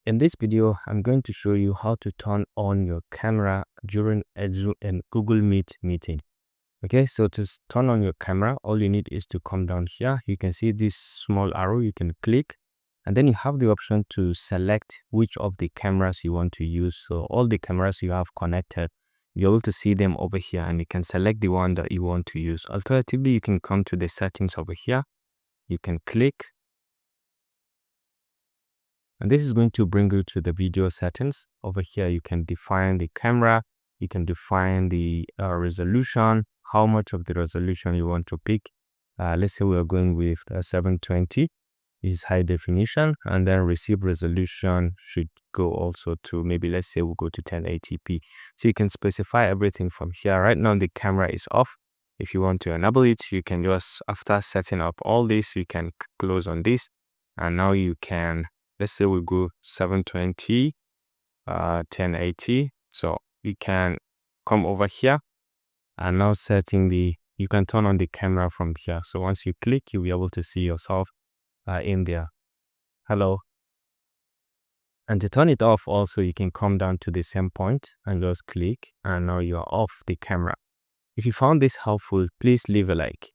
In this video, I'm going to show you how to turn on your camera during a Zoom and Google Meet meeting. Okay, so to turn on your camera, all you need is to come down here. You can see this small arrow, you can click, and then you have the option to select which of the cameras you want to use. So all the cameras you have connected, you're able to see them over here, and you can select the one that you want to use. Alternatively, you can come to the settings over here. You can click, and this is going to bring you to the video settings. Over here, you can define the camera, you can define the resolution, how much of the resolution you want to pick. Let's say we are going with 720 is high definition, and then receive resolution should go also to, maybe let's say we'll go to 1080p. So you can specify everything from here. Right now the camera is off. If you want to enable it, you can just, after setting up all this, you can close on this, and now you can, let's say we go 720, 1080. So you can come over here and now setting you can turn on the camera from here. So once you click, you'll be able to see yourself in there. Hello. And to turn it off also, you can come down to the same point and just click, and now you are off the camera. If you found this helpful, please leave a like.